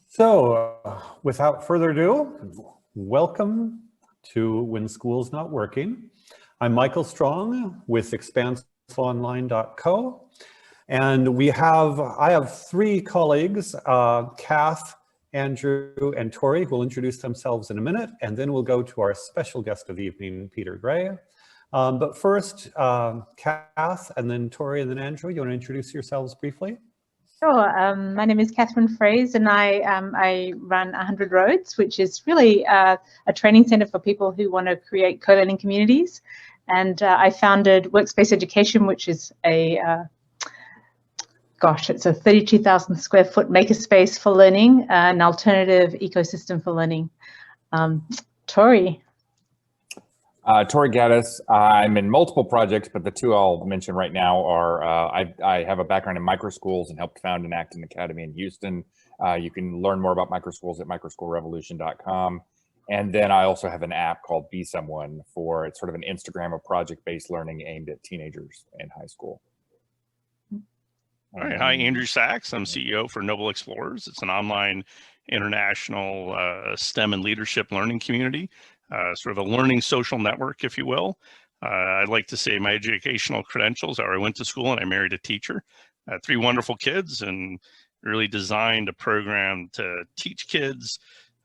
So, without further ado, welcome to When School's Not Working. I'm Michael Strong with expanseonline.co, and I have three colleagues, Kath, Andrew, and Tori, who will introduce themselves in a minute, and then we'll go to our special guest of the evening, Peter Gray. But first, Kath, and then Tori, and then Andrew, you want to introduce yourselves briefly? Sure. My name is Catherine Fraze, and I run 100 Roads, which is really a training center for people who want to create co-learning communities. And I founded Workspace Education, which is it's a 32,000 square foot makerspace for learning, an alternative ecosystem for learning. Tori. Tori Gaddis. I'm in multiple projects, but the two I'll mention right now are I have a background in microschools and helped found an Acton Academy in Houston. You can learn more about microschools at microschoolrevolution.com. And then I also have an app called Be Someone it's sort of an Instagram of project-based learning aimed at teenagers in high school. All right. Hi, Andrew Sachs. I'm CEO for Noble Explorers. It's an online international STEM and leadership learning community. Sort of a learning social network, if you will. I'd like to say my educational credentials are I went to school and I married a teacher. I had three wonderful kids and really designed a program to teach kids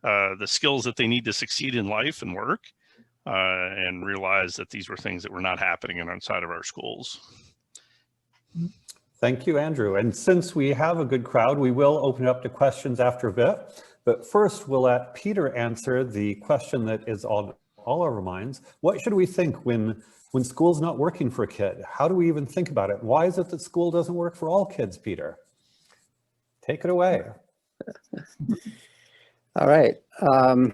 the skills that they need to succeed in life and work, and realize that these were things that were not happening inside of our schools. Thank you, Andrew. And since we have a good crowd, we will open it up to questions after a bit. But first, we'll let Peter answer the question that is on all our minds. What should we think when school's not working for a kid? How do we even think about it? Why is it that school doesn't work for all kids, Peter? Take it away. All right. I'm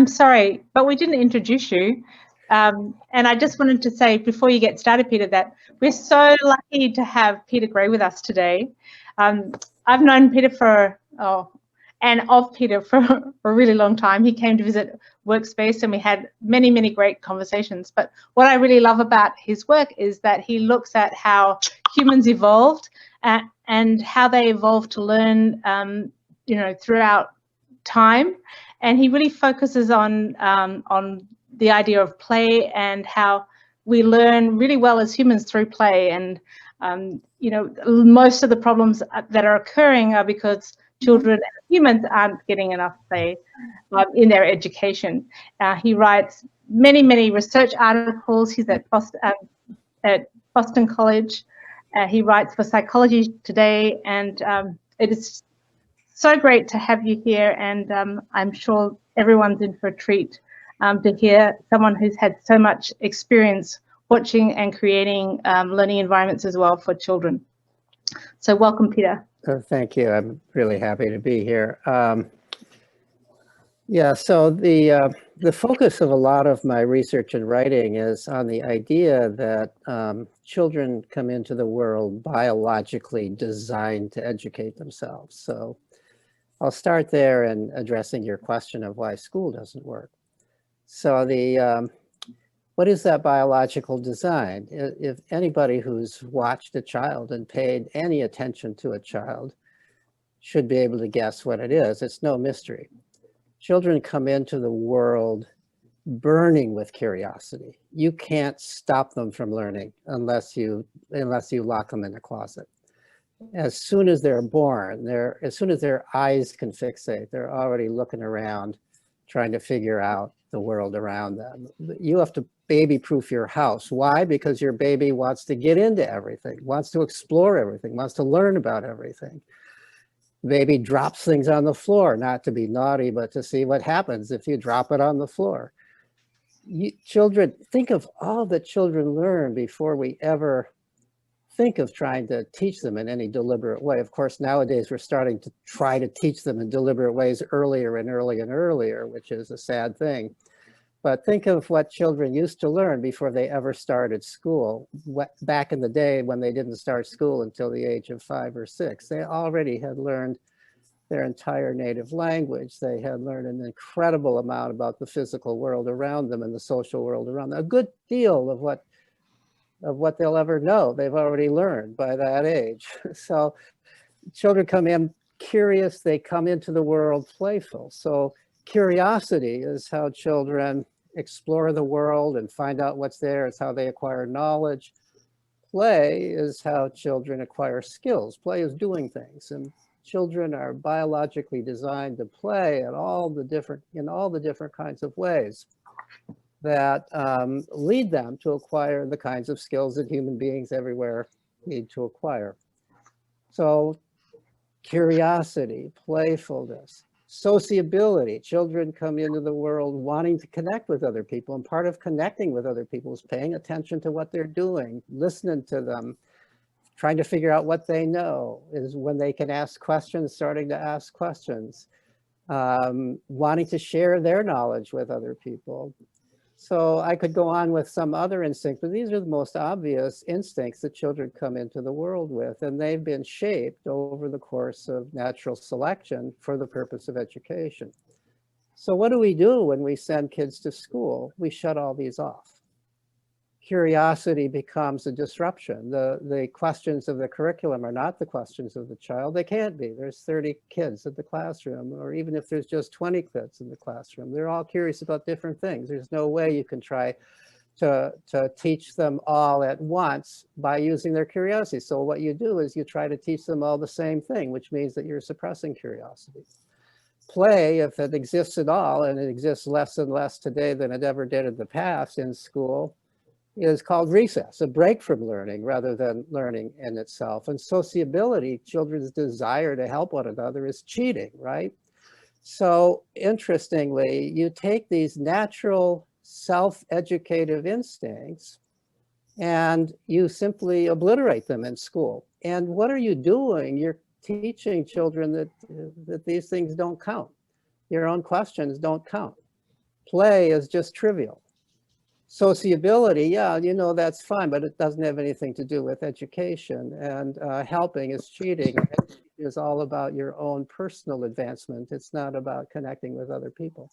sorry, but we didn't introduce you. And I just wanted to say before you get started, Peter, that we're so lucky to have Peter Gray with us today. I've known Peter for a really long time. He came to visit Workspace and we had many, many great conversations. But what I really love about his work is that he looks at how humans evolved and how they evolved to learn, throughout time. And he really focuses on the idea of play and how we learn really well as humans through play. And, most of the problems that are occurring are because children and humans aren't getting enough play in their education. He writes many, many research articles. He's at Boston College. He writes for Psychology Today. And it is so great to have you here. And I'm sure everyone's in for a treat to hear someone who's had so much experience watching and creating learning environments as well for children. So welcome, Peter. Thank you. I'm really happy to be here. So the focus of a lot of my research and writing is on the idea that children come into the world biologically designed to educate themselves. So I'll start there in addressing your question of why school doesn't work. So what is that biological design? If anybody who's watched a child and paid any attention to a child should be able to guess what it is. It's no mystery. Children come into the world burning with curiosity. You can't stop them from learning unless you lock them in a closet. As soon as they're born, as soon as their eyes can fixate, they're already looking around, trying to figure out the world around them. You have to baby-proof your house. Why? Because your baby wants to get into everything, wants to explore everything, wants to learn about everything. Baby drops things on the floor, not to be naughty, but to see what happens if you drop it on the floor. Children, think of all that children learn before we ever think of trying to teach them in any deliberate way. Of course, nowadays we're starting to try to teach them in deliberate ways earlier and earlier, which is a sad thing. But think of what children used to learn before they ever started school. Back in the day when they didn't start school until the age of 5 or 6, they already had learned their entire native language. They had learned an incredible amount about the physical world around them and the social world around them. A good deal of what of what they'll ever know. They've already learned by that age. So children come in curious, they come into the world playful. So curiosity is how children explore the world and find out what's there. It's how they acquire knowledge. Play is how children acquire skills. Play is doing things, and children are biologically designed to play in all the different kinds of ways that lead them to acquire the kinds of skills that human beings everywhere need to acquire. So curiosity, playfulness, sociability. Children come into the world wanting to connect with other people, and part of connecting with other people is paying attention to what they're doing, listening to them, trying to figure out what they know, is when they can ask questions, starting to ask questions, wanting to share their knowledge with other people. So I could go on with some other instincts, but these are the most obvious instincts that children come into the world with, and they've been shaped over the course of natural selection for the purpose of education. So what do we do when we send kids to school? We shut all these off. Curiosity becomes a disruption. The questions of the curriculum are not the questions of the child. They can't be. There's 30 kids in the classroom, or even if there's just 20 kids in the classroom, they're all curious about different things. There's no way you can try to teach them all at once by using their curiosity. So what you do is you try to teach them all the same thing, which means that you're suppressing curiosity. Play, if it exists at all, and it exists less and less today than it ever did in the past in school, is called recess, a break from learning rather than learning in itself. And sociability, children's desire to help one another, is cheating, right? So interestingly, you take these natural self-educative instincts and you simply obliterate them in school. And what are you doing? You're teaching children that these things don't count. Your own questions don't count. Play is just trivial. Sociability, yeah, you know, that's fine, but it doesn't have anything to do with education. And helping is cheating. Education is all about your own personal advancement. It's not about connecting with other people.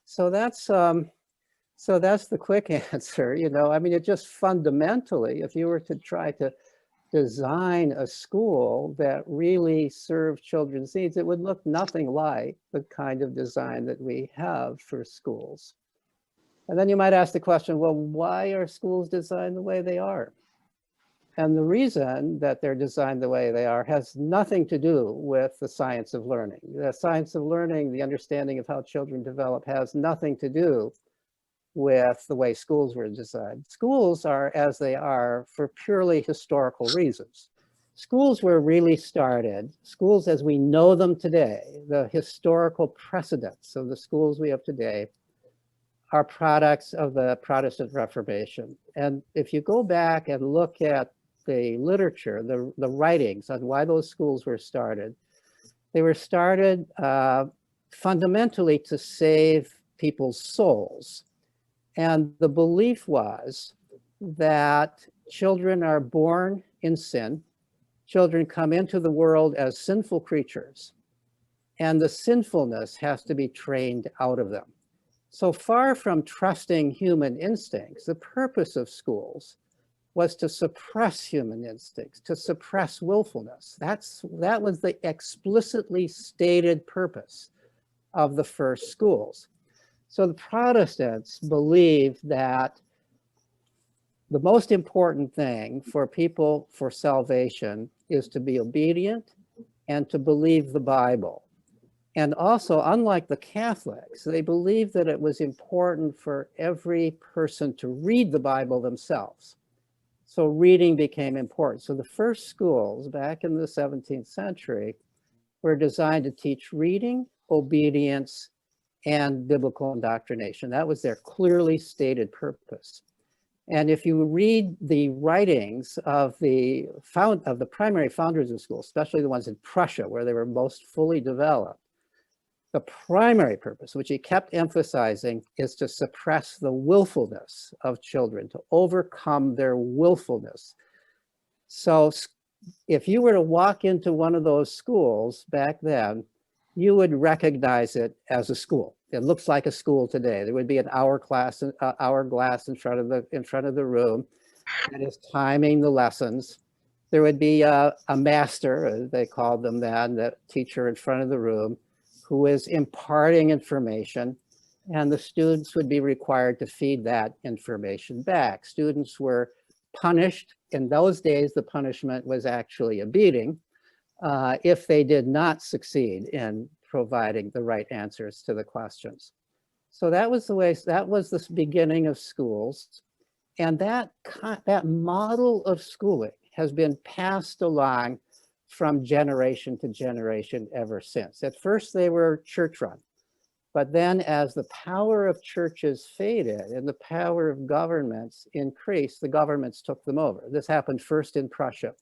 So that's the quick answer. You know, I mean, it just fundamentally, if you were to try to design a school that really served children's needs, it would look nothing like the kind of design that we have for schools. And then you might ask the question, well, why are schools designed the way they are? And the reason that they're designed the way they are has nothing to do with the science of learning. The science of learning, the understanding of how children develop, has nothing to do with the way schools were designed. Schools are as they are for purely historical reasons. Schools were really started, schools as we know them today, the historical precedents of the schools we have today, are products of the Protestant Reformation. And if you go back and look at the literature, the writings on why those schools were started, they were started fundamentally to save people's souls. And the belief was that children are born in sin. Children come into the world as sinful creatures, and the sinfulness has to be trained out of them. So far from trusting human instincts, the purpose of schools was to suppress human instincts, to suppress willfulness. That was the explicitly stated purpose of the first schools. So the Protestants believed that the most important thing for people for salvation is to be obedient and to believe the Bible. And also, unlike the Catholics, they believed that it was important for every person to read the Bible themselves. So reading became important. So the first schools back in the 17th century were designed to teach reading, obedience, and biblical indoctrination. That was their clearly stated purpose. And if you read the writings of the primary founders of schools, especially the ones in Prussia, where they were most fully developed, the primary purpose, which he kept emphasizing, is to suppress the willfulness of children, to overcome their willfulness. So if you were to walk into one of those schools back then, you would recognize it as a school. It looks like a school today. There would be an hourglass in front of the room. that is timing the lessons. There would be a master, they called them then, the teacher in front of the room, who is imparting information, and the students would be required to feed that information back. Students were punished. In those days, the punishment was actually a beating if they did not succeed in providing the right answers to the questions. So that was the way, that was the beginning of schools. And that model of schooling has been passed along from generation to generation ever since. At first, they were church run. But then as the power of churches faded and the power of governments increased, the governments took them over. This happened first in Prussia.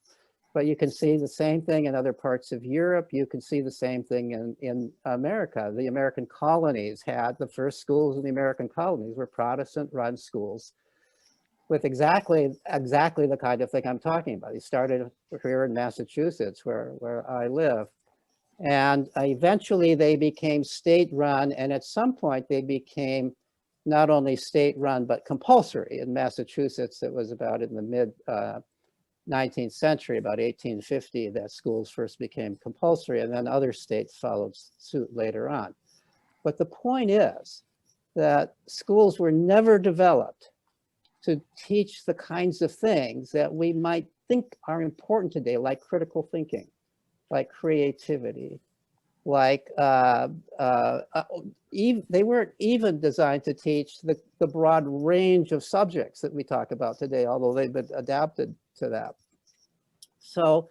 But you can see the same thing in other parts of Europe. You can see the same thing in America. The American colonies had, the first schools in the American colonies were Protestant-run schools with exactly the kind of thing I'm talking about. He started here in Massachusetts, where I live. And eventually they became state-run, and at some point they became not only state-run, but compulsory. In Massachusetts, it was about in the mid 19th century, about 1850, that schools first became compulsory, and then other states followed suit later on. But the point is that schools were never developed to teach the kinds of things that we might think are important today, like critical thinking, like creativity, like they weren't even designed to teach the broad range of subjects that we talk about today, although they've been adapted to that. So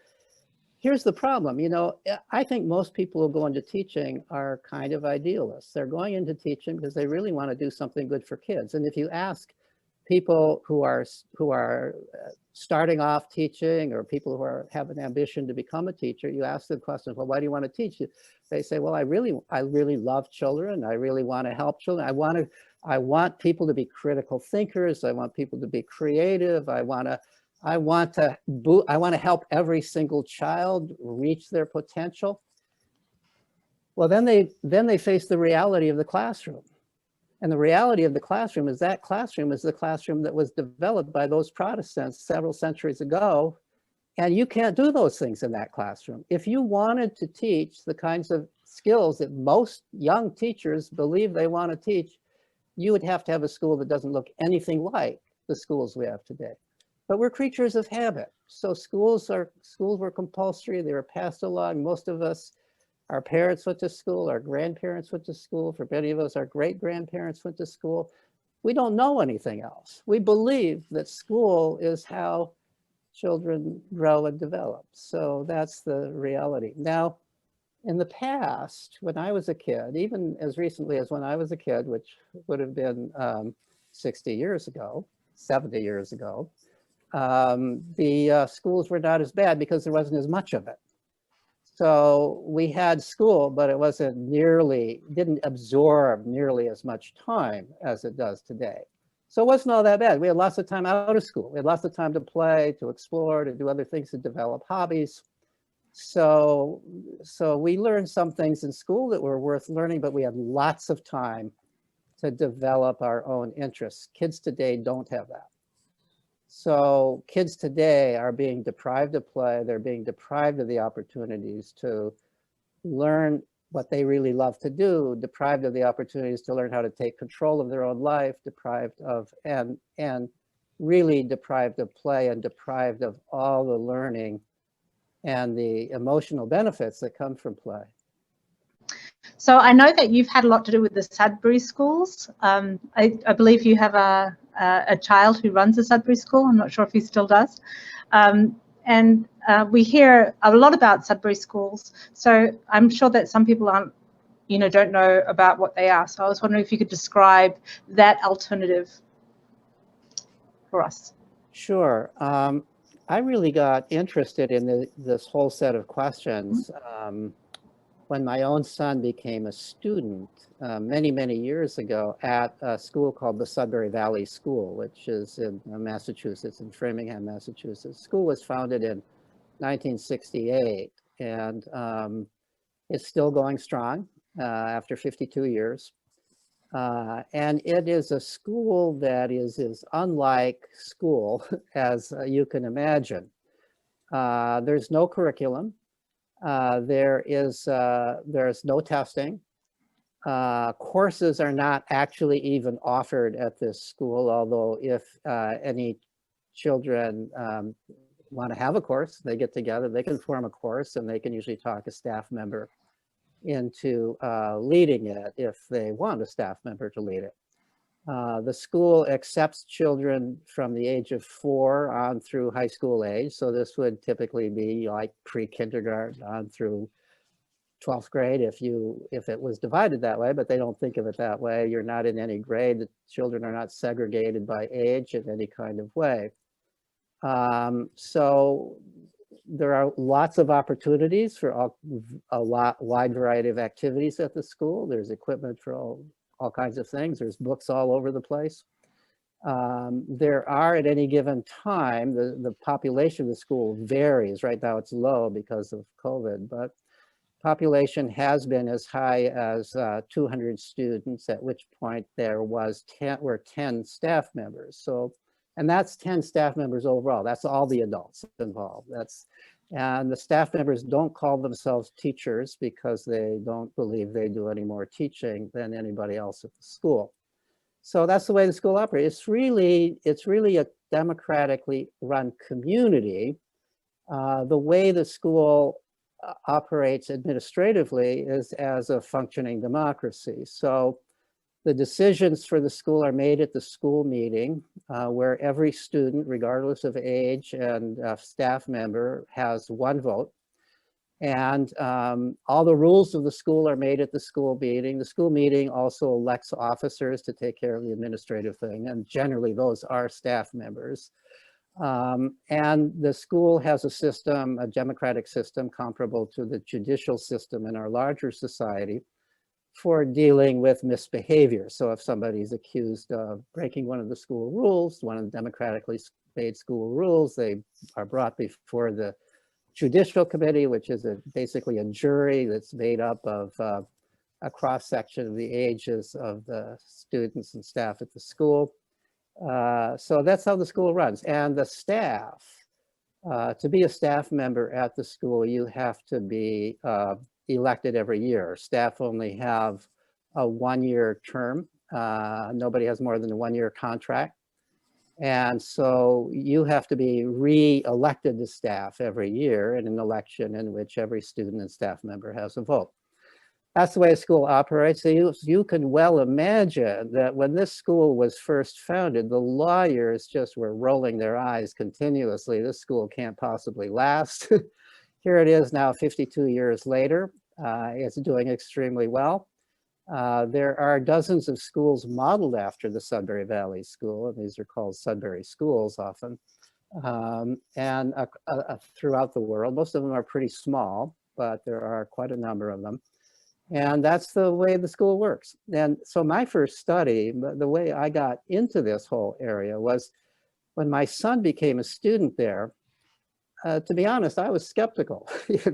here's the problem. You know, I think most people who go into teaching are kind of idealists. They're going into teaching because they really want to do something good for kids. And if you ask people who are starting off teaching, or people who have an ambition to become a teacher, you ask them questions, well, why do you want to teach? They say, well, I really love children. I really want to help children. I want people to be critical thinkers. I want people to be creative. I want to help every single child reach their potential. Well, then they face the reality of the classroom. And the reality of the classroom is that classroom is the classroom that was developed by those Protestants several centuries ago. And you can't do those things in that classroom. If you wanted to teach the kinds of skills that most young teachers believe they want to teach, you would have to have a school that doesn't look anything like the schools we have today. But we're creatures of habit. So schools were compulsory. They were passed along. Most of us, our parents went to school, our grandparents went to school. For many of us, our great-grandparents went to school. We don't know anything else. We believe that school is how children grow and develop. So that's the reality. Now, in the past, when I was a kid, even as recently as when I was a kid, which would have been 60 years ago, 70 years ago, the schools were not as bad because there wasn't as much of it. So we had school, but it didn't absorb nearly as much time as it does today. So it wasn't all that bad. We had lots of time out of school. We had lots of time to play, to explore, to do other things, to develop hobbies. So we learned some things in school that were worth learning, but we had lots of time to develop our own interests. Kids today don't have that. So kids today are being deprived of play. They're being deprived of the opportunities to learn what they really love to do, deprived of the opportunities to learn how to take control of their own life, deprived of, and really deprived of play, and deprived of all the learning and the emotional benefits that come from play. So I know that you've had a lot to do with the Sudbury schools. I believe you have a child who runs a Sudbury school. I'm not sure if he still does. And we hear a lot about Sudbury schools. So I'm sure that some people don't know about what they are. So I was wondering if you could describe that alternative for us. Sure. I really got interested in this whole set of questions when my own son became a student many, many years ago at a school called the Sudbury Valley School, which is in Massachusetts, in Framingham, Massachusetts. The school was founded in 1968, and it's still going strong after 52 years. And it is a school that is as unlike school as you can imagine. There's no curriculum. There's no testing. Courses are not actually even offered at this school, although if any children want to have a course, they get together, they can form a course, and they can usually talk a staff member into leading it if they want a staff member to lead it. The school accepts children from the age of 4 on through high school age. So this would typically be like pre-kindergarten on through 12th grade if it was divided that way, but they don't think of it that way. You're not in any grade. The children are not segregated by age in any kind of way. So there are lots of opportunities for wide variety of activities at the school. There's equipment for all kinds of things. There's books all over the place. There are at any given time, the population of the school varies. Right now it's low because of COVID, but population has been as high as 200 students, at which point there were 10 staff members. So, and that's 10 staff members overall. That's all the adults involved. And the staff members don't call themselves teachers because they don't believe they do any more teaching than anybody else at the school. So that's the way the school operates. It's really a democratically run community. The way the school operates administratively is as a functioning democracy. So the decisions for the school are made at the school meeting, where every student, regardless of age and staff member, has one vote. And all the rules of the school are made at the school meeting. The school meeting also elects officers to take care of the administrative thing, and generally those are staff members. And the school has a system, a democratic system comparable to the judicial system in our larger society for dealing with misbehavior. So if somebody's accused of breaking one of the school rules, one of the democratically made school rules, they are brought before the judicial committee, which is basically a jury that's made up of a cross-section of the ages of the students and staff at the school. So that's how the school runs. And the staff, to be a staff member at the school, you have to be elected every year. Staff only have a 1-year term. Nobody has more than a 1-year contract. And so you have to be re-elected to staff every year in an election in which every student and staff member has a vote. That's the way a school operates. So you can well imagine that when this school was first founded, the lawyers just were rolling their eyes continuously. This school can't possibly last. Here it is now 52 years later. It's doing extremely well. There are dozens of schools modeled after the Sudbury Valley School, and these are called Sudbury schools often, and throughout the world. Most of them are pretty small, but there are quite a number of them. And that's the way the school works. And so my first study, the way I got into this whole area was when my son became a student there. To be honest, I was skeptical.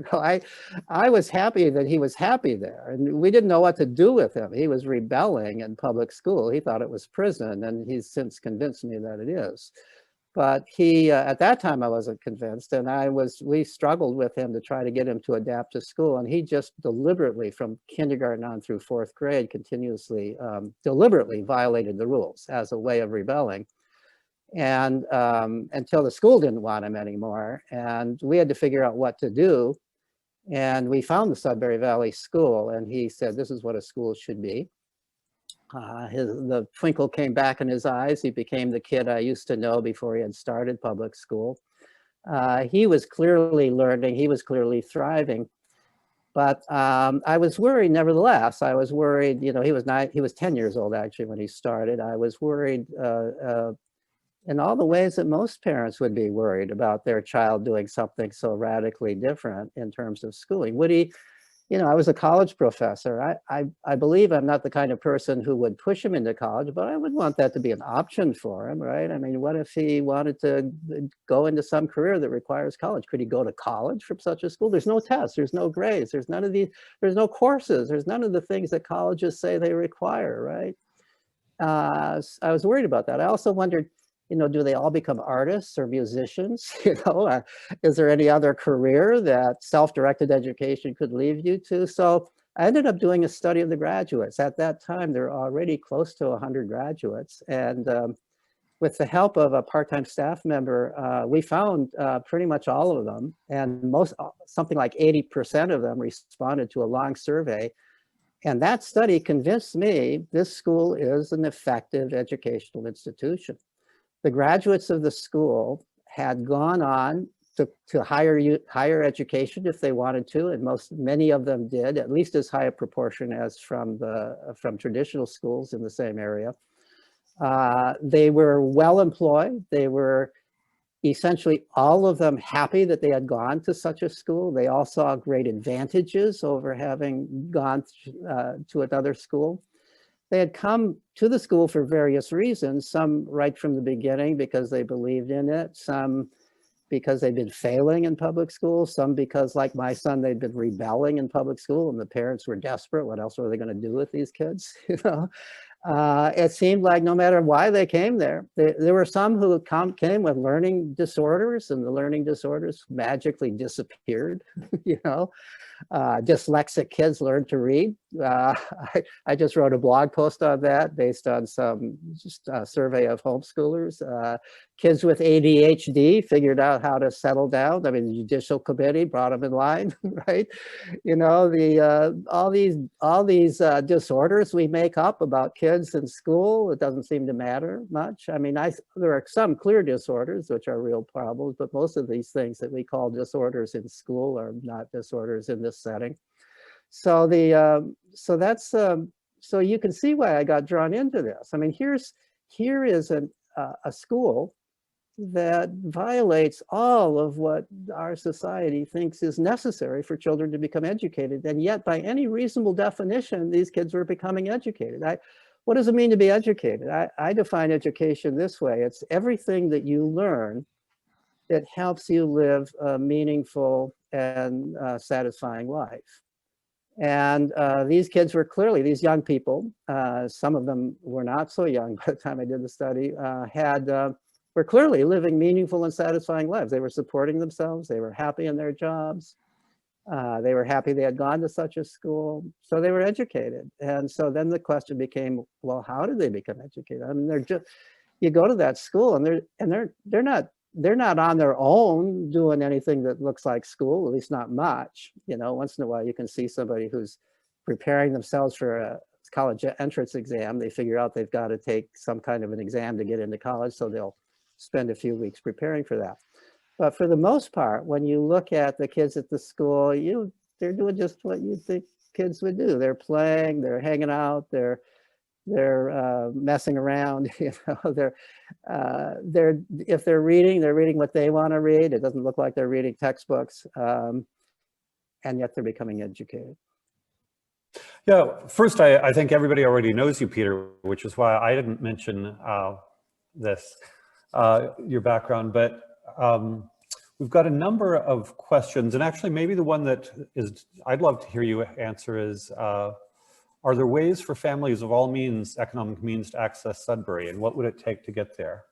I was happy that he was happy there, and we didn't know what to do with him. He was rebelling in public school. He thought it was prison, and he's since convinced me that it is. But at that time, I wasn't convinced, and we struggled with him to try to get him to adapt to school, and he just deliberately, from kindergarten on through 4th grade, continuously, deliberately violated the rules as a way of rebelling. And until the school didn't want him anymore, and we had to figure out what to do. And we found the Sudbury Valley School, and he said, this is what a school should be. The twinkle came back in his eyes. He became the kid I used to know before he had started public school. He was clearly learning, he was clearly thriving. But I was worried nevertheless. I was worried, he was 10 years old actually when he started. I was worried in all the ways that most parents would be worried about their child doing something so radically different in terms of schooling. Would he, I was a college professor. I believe I'm not the kind of person who would push him into college, but I would want that to be an option for him, right? I mean, what if he wanted to go into some career that requires college? Could he go to college from such a school? There's no tests, there's no grades, there's no courses, there's none of the things that colleges say they require, right? I was worried about that. I also wondered, do they all become artists or musicians? Is there any other career that self-directed education could lead you to? So I ended up doing a study of the graduates. At that time, there were already close to 100 graduates. And with the help of a part-time staff member, we found pretty much all of them. And something like 80% of them responded to a long survey. And that study convinced me this school is an effective educational institution. The graduates of the school had gone on to higher education if they wanted to, and many of them did, at least as high a proportion as from traditional schools in the same area. They were well employed. They were essentially all of them happy that they had gone to such a school. They all saw great advantages over having gone to another school. They had come to the school for various reasons, some right from the beginning because they believed in it, some because they'd been failing in public school, some because, like my son, they'd been rebelling in public school and the parents were desperate. What else were they going to do with these kids? It seemed like no matter why they came there were some who came with learning disorders, and the learning disorders magically disappeared. Dyslexic kids learned to read. I just wrote a blog post on that based on some survey of homeschoolers. Kids with ADHD figured out how to settle down. I mean, the judicial committee brought them in line, right? All these disorders we make up about kids in school, it doesn't seem to matter much. I mean, there are some clear disorders which are real problems, but most of these things that we call disorders in school are not disorders in this setting. So so you can see why I got drawn into this. I mean, here is a school that violates all of what our society thinks is necessary for children to become educated. And yet, by any reasonable definition, these kids were becoming educated. What does it mean to be educated? I define education this way. It's everything that you learn that helps you live a meaningful and satisfying life. And these kids were clearly, these young people, some of them were not so young by the time I did the study, were clearly living meaningful and satisfying lives. They were supporting themselves. They were happy in their jobs. They were happy they had gone to such a school. So they were educated. And so then the question became, well, how did they become educated? I mean, you go to that school and they're not on their own doing anything that looks like school, at least not much. Once in a while you can see somebody who's preparing themselves for a college entrance exam. They figure out they've got to take some kind of an exam to get into college, so they'll spend a few weeks preparing for that. But for the most part, when you look at the kids at the school, they're doing just what you think kids would do. They're playing, they're hanging out, they're messing around. If they're reading what they want to read. It doesn't look like they're reading textbooks, and yet they're becoming educated. Yeah, first, I think everybody already knows you, Peter, which is why I didn't mention your background, but we've got a number of questions, and actually maybe the one that I'd love to hear you answer is, are there ways for families of all economic means to access Sudbury, and what would it take to get there?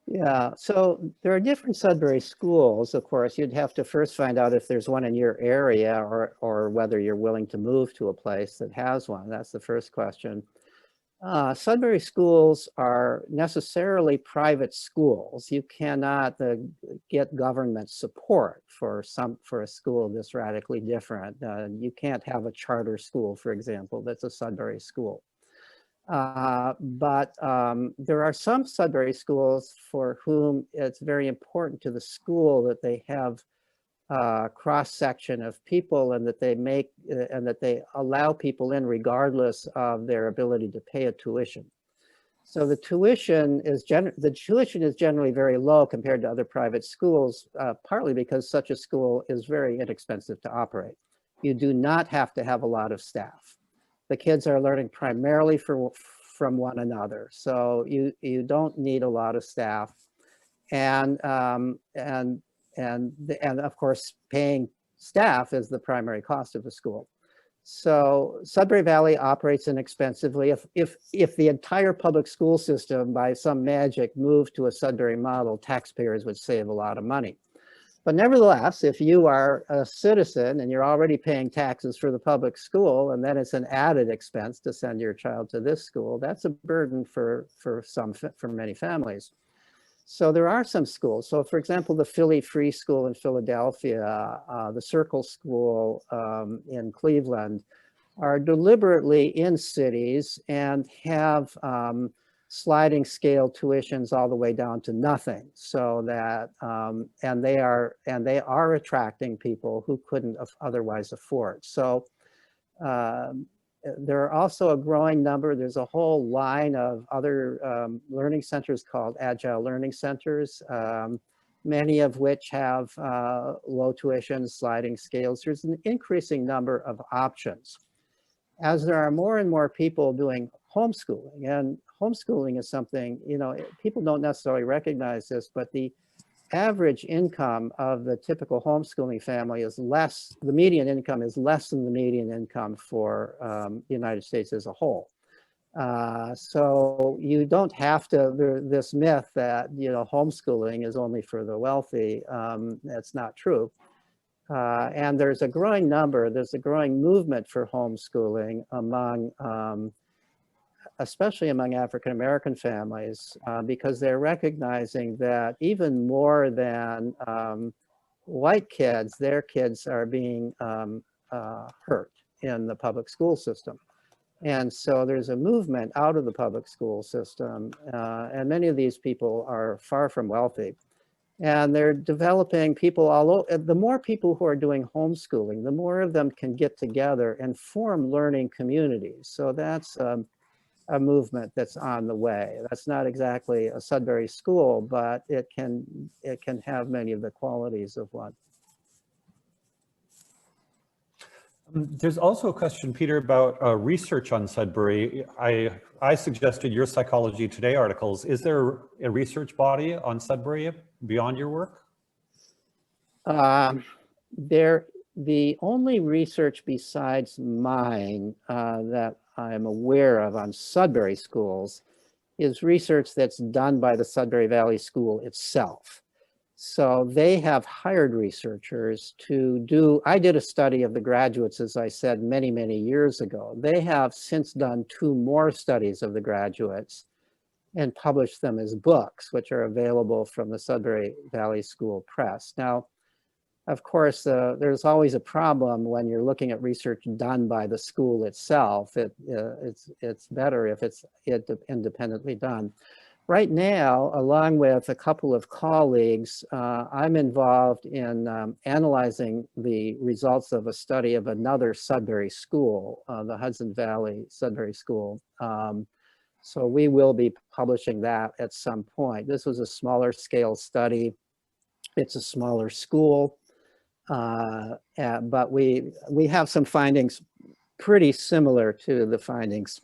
Yeah, so there are different Sudbury schools. Of course, you'd have to first find out if there's one in your area or whether you're willing to move to a place that has one. That's the first question. Sudbury schools are necessarily private schools. You cannot get government support for a school that's radically different. You can't have a charter school, for example, that's a Sudbury school. But there are some Sudbury schools for whom it's very important to the school that they have cross-section of people, and that they allow people in regardless of their ability to pay a tuition. So the tuition is generally very low compared to other private schools, partly because such a school is very inexpensive to operate. You do not have to have a lot of staff. The kids are learning primarily from one another, so you don't need a lot of staff, and of course, paying staff is the primary cost of the school. So Sudbury Valley operates inexpensively. If the entire public school system by some magic moved to a Sudbury model, taxpayers would save a lot of money. But nevertheless, if you are a citizen and you're already paying taxes for the public school, and then it's an added expense to send your child to this school, that's a burden for many families. So there are some schools. So for example, the Philly Free School in Philadelphia, the Circle School in Cleveland are deliberately in cities and have sliding scale tuitions all the way down to nothing. So that, and they are attracting people who couldn't otherwise afford. So there are also a growing number, there's a whole line of other learning centers called Agile learning centers, many of which have low tuition, sliding scales. There's an increasing number of options. As there are more and more people doing homeschooling, and homeschooling is something, you know, people don't necessarily recognize this, but the average income of the typical homeschooling family is less, the median income is less than the median income for the United States as a whole. So you don't have to, this myth that, you know, homeschooling is only for the wealthy, that's not true. And there's a growing movement for homeschooling among, especially among African-American families, because they're recognizing that even more than white kids, their kids are being hurt in the public school system. And so there's a movement out of the public school system, and many of these people are far from wealthy. And they're developing people all over. The more people who are doing homeschooling, the more of them can get together and form learning communities. So that's a movement that's on the way. That's not exactly a Sudbury school, but it can have many of the qualities of one. There's also a question, Peter, about research on Sudbury. I suggested your Psychology Today articles. Is there a research body on Sudbury beyond your work? The only research besides mine that I'm aware of on Sudbury schools is research that's done by the Sudbury Valley School itself. So they have hired researchers to do, I did a study of the graduates, as I said, many, many years ago. They have since done 2 more studies of the graduates and published them as books, which are available from the Sudbury Valley School Press. Now, of course, there's always a problem when you're looking at research done by the school itself. It's better if it's independently done. Right now, along with a couple of colleagues, I'm involved in analyzing the results of a study of another Sudbury school, the Hudson Valley Sudbury School. So we will be publishing that at some point. This was a smaller scale study. It's a smaller school, but we have some findings pretty similar to the findings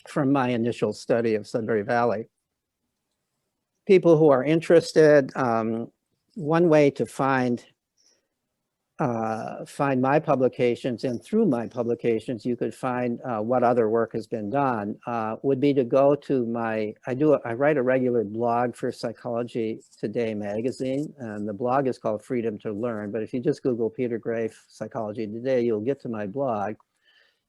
from my initial study of Sudbury Valley. People who are interested, one way to find my publications, and through my publications, you could find what other work has been done, would be to go to I write a regular blog for Psychology Today magazine, and the blog is called Freedom to Learn. But if you just Google Peter Grafe Psychology Today, you'll get to my blog.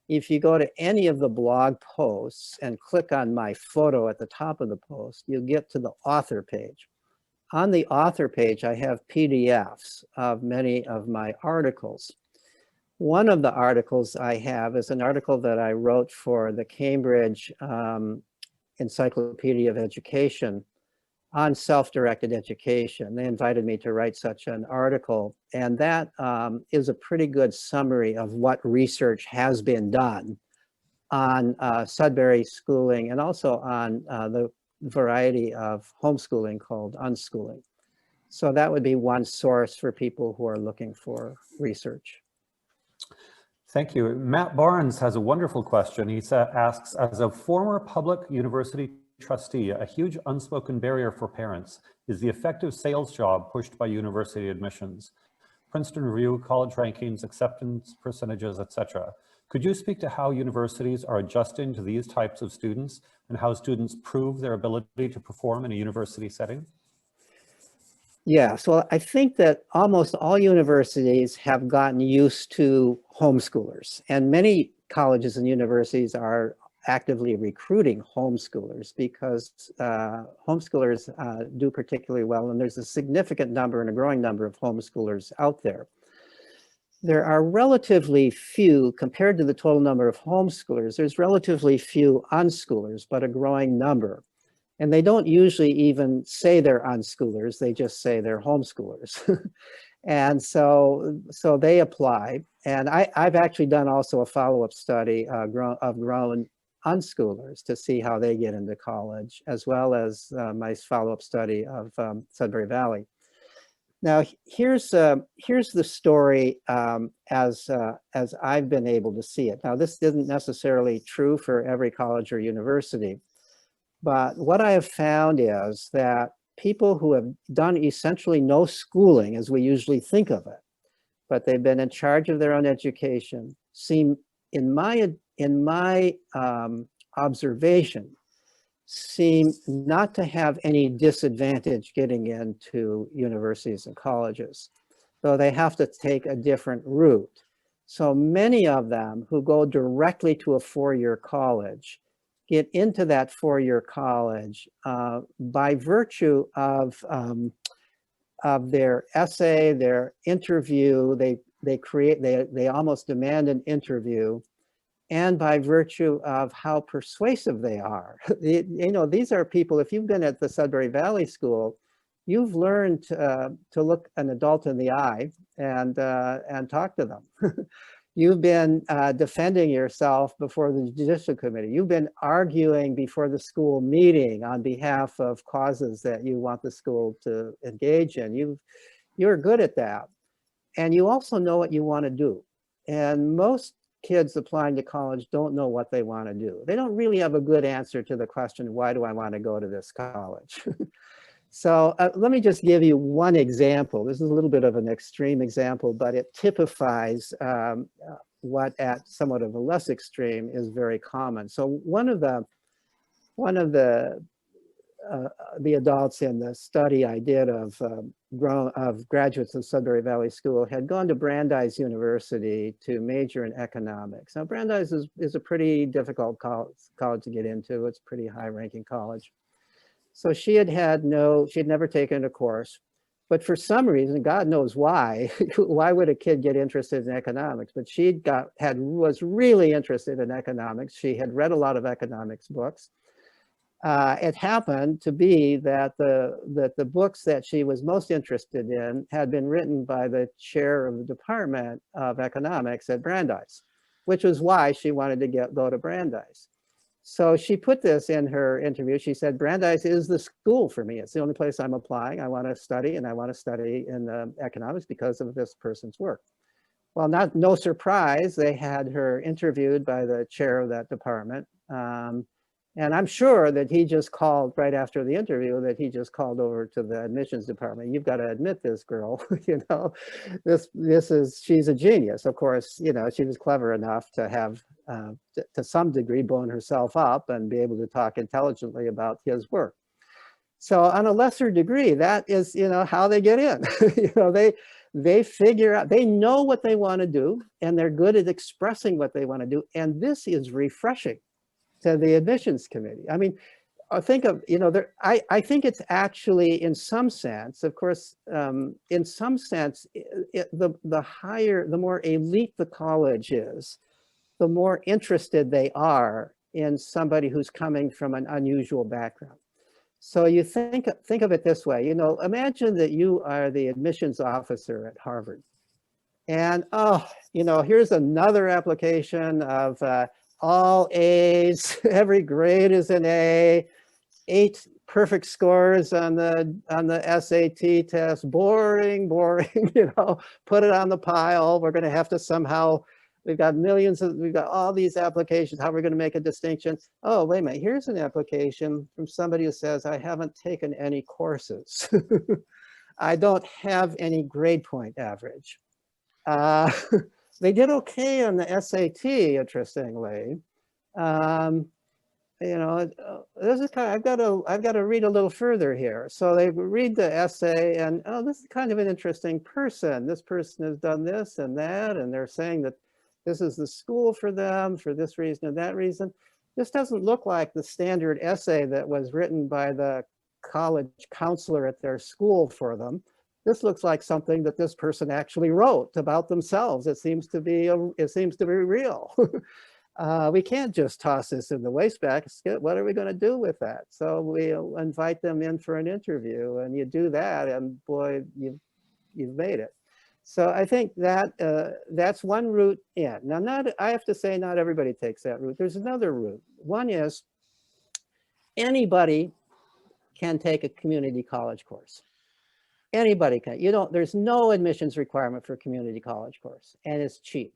If you go to any of the blog posts and click on my photo at the top of the post, you'll get to the author page. On the author page, I have PDFs of many of my articles. One of the articles I have is an article that I wrote for the Cambridge Encyclopedia of Education on self-directed education. They invited me to write such an article, and that is a pretty good summary of what research has been done on Sudbury schooling, and also on the variety of homeschooling called unschooling. So that would be one source for people who are looking for research. Thank you. Matt Barnes has a wonderful question. He asks, as a former public university trustee, a huge unspoken barrier for parents is the effective sales job pushed by university admissions. Princeton Review, college rankings, acceptance percentages, etc. Could you speak to how universities are adjusting to these types of students and how students prove their ability to perform in a university setting? Yeah, so I think that almost all universities have gotten used to homeschoolers, and many colleges and universities are actively recruiting homeschoolers because homeschoolers do particularly well, and there's a significant number and a growing number of homeschoolers out there. There are relatively few, compared to the total number of homeschoolers, there's relatively few unschoolers, but a growing number. And they don't usually even say they're unschoolers, they just say they're homeschoolers. And so they apply. And I've actually done also a follow-up study of grown unschoolers to see how they get into college, as well as my follow-up study of Sudbury Valley. Now, here's the story as I've been able to see it. Now, this isn't necessarily true for every college or university, but what I have found is that people who have done essentially no schooling, as we usually think of it, but they've been in charge of their own education, seem, in my observation, seem not to have any disadvantage getting into universities and colleges, though they have to take a different route. So many of them who go directly to a four-year college get into that four-year college by virtue of their essay, their interview. They almost demand an interview, and by virtue of how persuasive they are. You know, these are people, if you've been at the Sudbury Valley School, you've learned to look an adult in the eye and talk to them. You've been defending yourself before the Judicial Committee. You've been arguing before the school meeting on behalf of causes that you want the school to engage in. You're good at that. And you also know what you want to do. And most kids applying to college don't know what they want to do. They don't really have a good answer to the question, why do I want to go to this college? So let me just give you one example. This is a little bit of an extreme example, but it typifies what at somewhat of a less extreme is very common. So one of the adults in the study I did of graduates of Sudbury Valley School had gone to Brandeis University to major in economics. Now Brandeis is a pretty difficult college to get into. It's a pretty high-ranking college. So she had never taken a course, but for some reason, God knows why, why would a kid get interested in economics? But she was really interested in economics. She had read a lot of economics books. It happened to be that the books that she was most interested in had been written by the chair of the Department of Economics at Brandeis, which was why she wanted to go to Brandeis. So she put this in her interview. She said, Brandeis is the school for me. It's the only place I'm applying. I want to study, and I want to study in economics because of this person's work. Well, no surprise, they had her interviewed by the chair of that department. And I'm sure that he just called right after the interview, that he just called over to the admissions department. You've got to admit this girl, you know, she's a genius. Of course, you know, she was clever enough to have, to some degree, blown herself up and be able to talk intelligently about his work. So on a lesser degree, that is, you know, how they get in. You know, they figure out, they know what they want to do, and they're good at expressing what they want to do. And this is refreshing to the admissions committee. I mean, I think of, you know, I think it's actually, in some sense, of course, in some sense, the more elite the college is, the more interested they are in somebody who's coming from an unusual background. So you think of it this way, you know, imagine that you are the admissions officer at Harvard. And, oh, you know, here's another application of all A's, every grade is an A, 8 perfect scores on the SAT test, boring, you know, put it on the pile. We're going to have to somehow, we've got all these applications. How are we going to make a distinction? Oh, wait a minute, here's an application from somebody who says, I haven't taken any courses. I don't have any grade point average. They did okay on the SAT, interestingly. You know, this is kind of, I've got to read a little further here. So they read the essay and, oh, this is kind of an interesting person. This person has done this and that, and they're saying that this is the school for them for this reason and that reason. This doesn't look like the standard essay that was written by the college counselor at their school for them. This looks like something that this person actually wrote about themselves. It seems to be real. We can't just toss this in the wastebasket. What are we going to do with that? So we'll invite them in for an interview, and you do that, and boy, you've made it. So I think that that's one route in. Now, I have to say, not everybody takes that route. There's another route. One is anybody can take a community college course. Anybody can. There's no admissions requirement for a community college course, and it's cheap.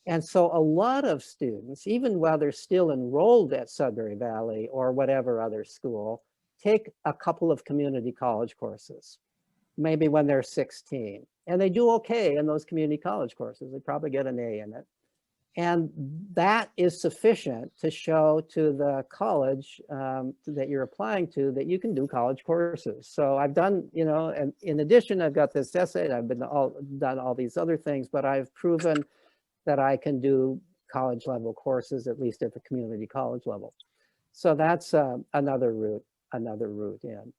And so a lot of students, even while they're still enrolled at Sudbury Valley or whatever other school, take a couple of community college courses, maybe when they're 16. And they do okay in those community college courses. They probably get an A in it. And that is sufficient to show to the college that you're applying to that you can do college courses. So I've done, and in addition, I've got this essay, and I've done all these other things, but I've proven that I can do college level courses, at least at the community college level. So that's another route in.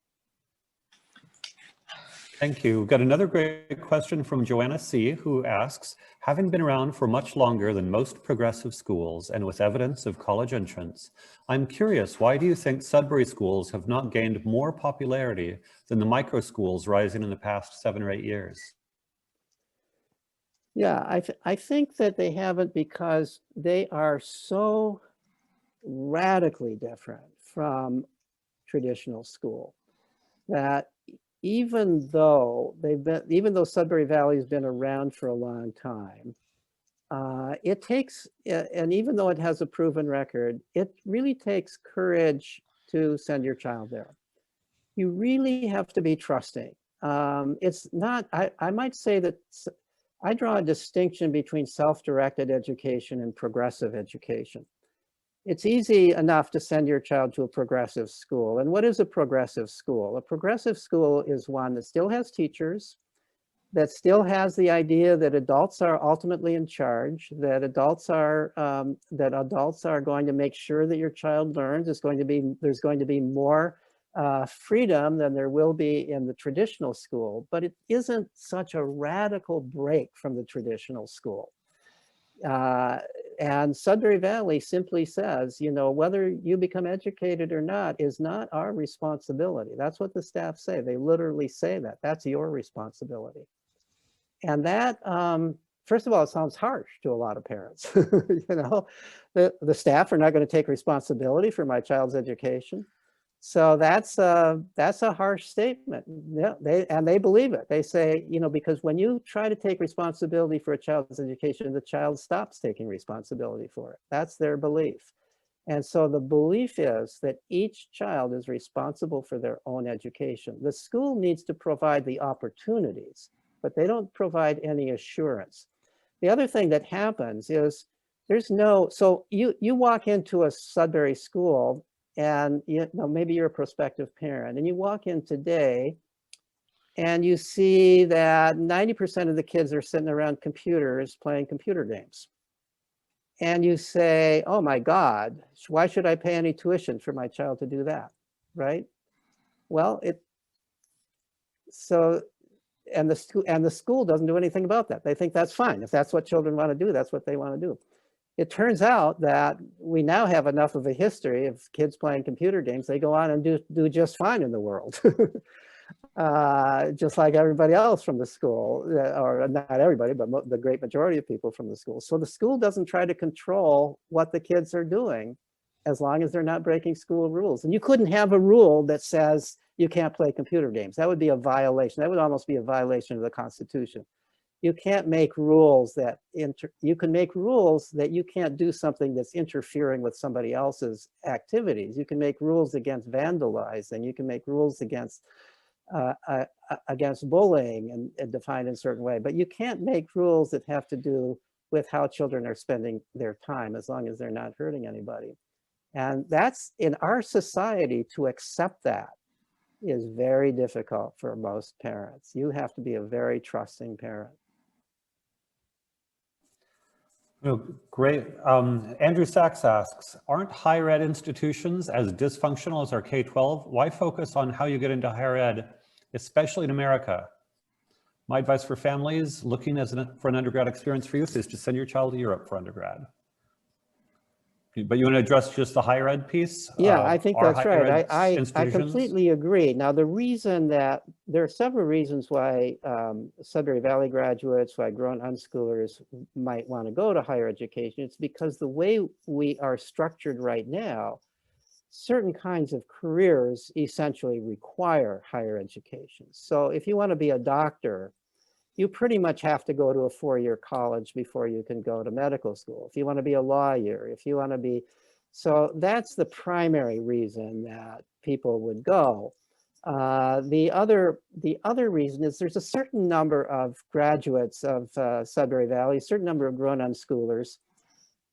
Thank you. We've got another great question from Joanna C., who asks, having been around for much longer than most progressive schools and with evidence of college entrance, I'm curious, why do you think Sudbury schools have not gained more popularity than the micro schools rising in the past 7 or 8 years? Yeah, I think that they haven't because they are so radically different from traditional school that even though Sudbury Valley has been around for a long time, it takes, and even though it has a proven record, it really takes courage to send your child there. You really have to be trusting. It's not, I might say that I draw a distinction between self-directed education and progressive education. It's easy enough to send your child to a progressive school. And what is a progressive school? A progressive school is one that still has teachers, that still has the idea that adults are ultimately in charge, that adults are going to make sure that your child learns. There's going to be more freedom than there will be in the traditional school, but it isn't such a radical break from the traditional school. And Sudbury Valley simply says, whether you become educated or not is not our responsibility. That's what the staff say. They literally say that. That's your responsibility. And that, first of all, it sounds harsh to a lot of parents. The staff are not going to take responsibility for my child's education. So that's a harsh statement. Yeah, they believe it. They say, because when you try to take responsibility for a child's education, the child stops taking responsibility for it. That's their belief. And so the belief is that each child is responsible for their own education. The school needs to provide the opportunities, but they don't provide any assurance. The other thing that happens is so you walk into a Sudbury school, and maybe you're a prospective parent, and you walk in today and you see that 90% of the kids are sitting around computers playing computer games. And you say, oh my God, why should I pay any tuition for my child to do that, right? Well, and the school doesn't do anything about that. They think that's fine. If that's what children want to do, that's what they want to do. It turns out that we now have enough of a history of kids playing computer games. They go on and do just fine in the world, just like everybody else from the school, or not everybody, but the great majority of people from the school. So the school doesn't try to control what the kids are doing as long as they're not breaking school rules. And you couldn't have a rule that says you can't play computer games. That would be a violation. That would almost be a violation of the Constitution. You can't make rules that you can make rules that you can't do something that's interfering with somebody else's activities. You can make rules against vandalizing. You can make rules against against bullying and defined in a certain way, but you can't make rules that have to do with how children are spending their time, as long as they're not hurting anybody. And that's, in our society, to accept that is very difficult for most parents. You have to be a very trusting parent. Oh, great. Andrew Sachs asks, aren't higher ed institutions as dysfunctional as our K-12? Why focus on how you get into higher ed, especially in America? My advice for families looking for an undergrad experience for youth is to send your child to Europe for undergrad. But you want to address just the higher ed piece? Yeah, I think that's right. I completely agree. Now, the reason that there are several reasons why Sudbury Valley graduates, why grown unschoolers might want to go to higher education. It's because the way we are structured right now, certain kinds of careers essentially require higher education. So if you want to be a doctor, you pretty much have to go to a 4-year college before you can go to medical school. If you want to be a lawyer, if you want to be, so that's the primary reason that people would go. The other reason is there's a certain number of graduates of Sudbury Valley, a certain number of grown unschoolers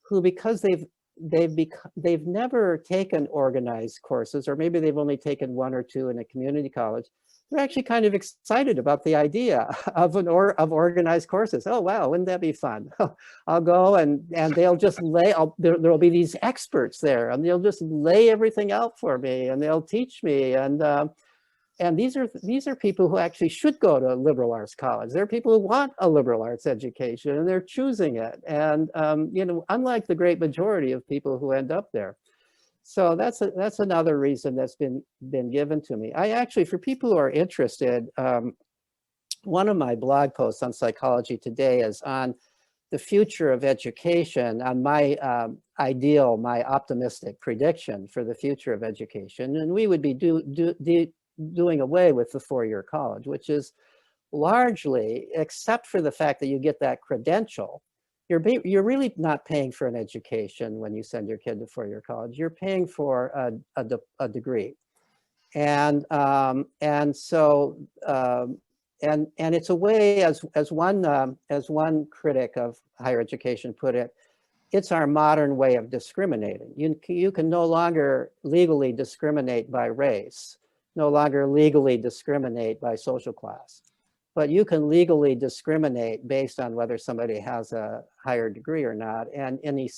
who, because they've never taken organized courses, or maybe they've only taken 1 or 2 in a community college, they're actually kind of excited about the idea of organized courses. Oh, wow, wouldn't that be fun? I'll go and they'll just there'll be these experts there, and they'll just lay everything out for me, and they'll teach me. And these are people who actually should go to liberal arts college. They're people who want a liberal arts education, and they're choosing it. And you know, unlike the great majority of people who end up there. So that's another reason that's been given to me. I actually, for people who are interested, one of my blog posts on Psychology Today is on the future of education, on my my optimistic prediction for the future of education. And we would be doing away with the 4-year college, which is largely, except for the fact that you get that credential, you're really not paying for an education when you send your kid to 4-year college. You're paying for a degree, and so it's a way, as one critic of higher education put it, it's our modern way of discriminating. You can no longer legally discriminate by race, no longer legally discriminate by social class. But you can legally discriminate based on whether somebody has a higher degree or not. And in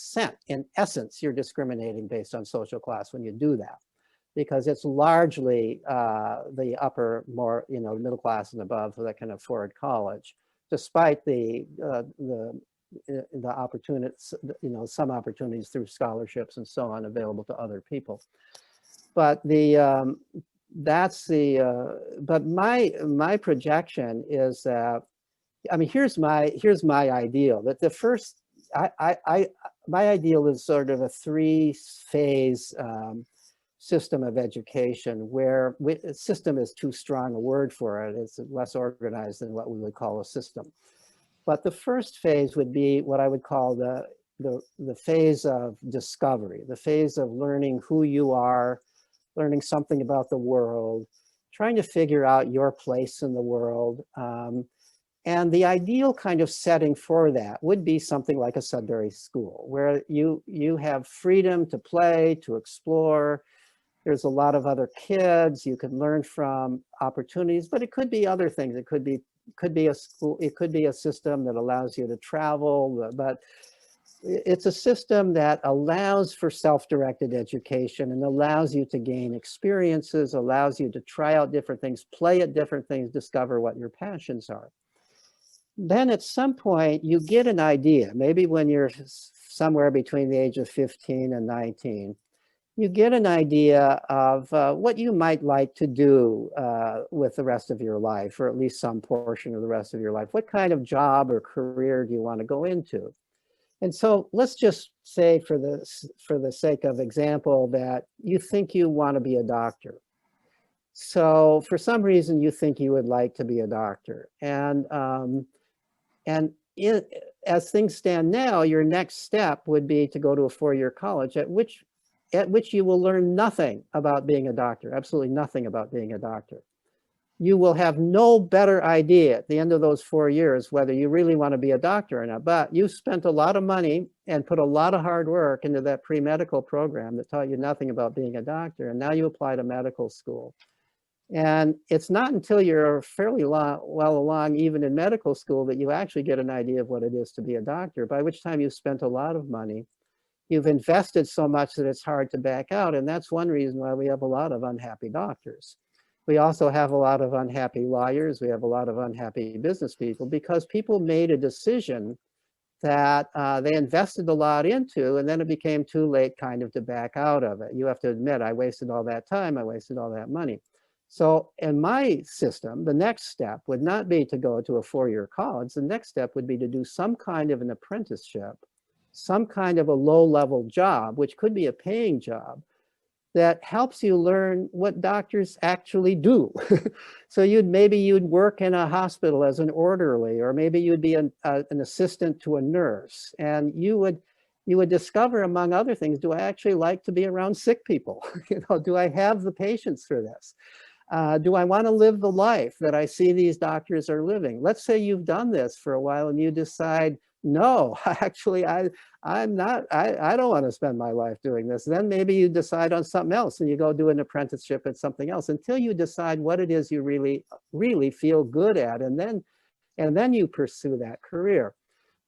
essence, you're discriminating based on social class when you do that, because it's largely the upper, more middle class and above that can afford college, despite the opportunities, some opportunities through scholarships and so on available to other people. But but my projection is that, I mean, here's my ideal, that the first, my ideal is sort of a 3-phase system of education, where system is too strong a word for it. It's less organized than what we would call a system. But the first phase would be what I would call the phase of discovery, the phase of learning who you are, learning something about the world, trying to figure out your place in the world. And the ideal kind of setting for that would be something like a Sudbury school, where you have freedom to play, to explore. There's a lot of other kids you can learn from, opportunities, but it could be other things. It could be a school, it could be a system that allows you to travel, but it's a system that allows for self-directed education and allows you to gain experiences, allows you to try out different things, play at different things, discover what your passions are. Then at some point you get an idea, maybe when you're somewhere between the age of 15 and 19, you get an idea of what you might like to do with the rest of your life, or at least some portion of the rest of your life. What kind of job or career do you want to go into? And so let's just say, for the sake of example, that you think you want to be a doctor. So for some reason you think you would like to be a doctor, and as things stand now, your next step would be to go to a 4-year college, at which you will learn nothing about being a doctor, absolutely nothing about being a doctor. you will have no better idea at the end of those 4 years whether you really want to be a doctor or not. But you spent a lot of money and put a lot of hard work into that pre-medical program that taught you nothing about being a doctor, and now you apply to medical school. And it's not until you're fairly well along, even in medical school, that you actually get an idea of what it is to be a doctor, by which time you've spent a lot of money. You've invested so much that it's hard to back out. And that's one reason why we have a lot of unhappy doctors. We also have a lot of unhappy lawyers. We have a lot of unhappy business people, because people made a decision that they invested a lot into, and then it became too late kind of to back out of it. You have to admit, I wasted all that time, I wasted all that money. So in my system, the next step would not be to go to a 4-year college. The next step would be to do some kind of an apprenticeship, some kind of a low-level job, which could be a paying job, that helps you learn what doctors actually do. So maybe you'd work in a hospital as an orderly, or maybe you'd be an assistant to a nurse, and you would discover, among other things, do I actually like to be around sick people? Do I have the patience for this? Do I want to live the life that I see these doctors are living? Let's say you've done this for a while and you decide, no, actually, I don't want to spend my life doing this. Then maybe you decide on something else and you go do an apprenticeship at something else until you decide what it is you really feel good at. And then you pursue that career.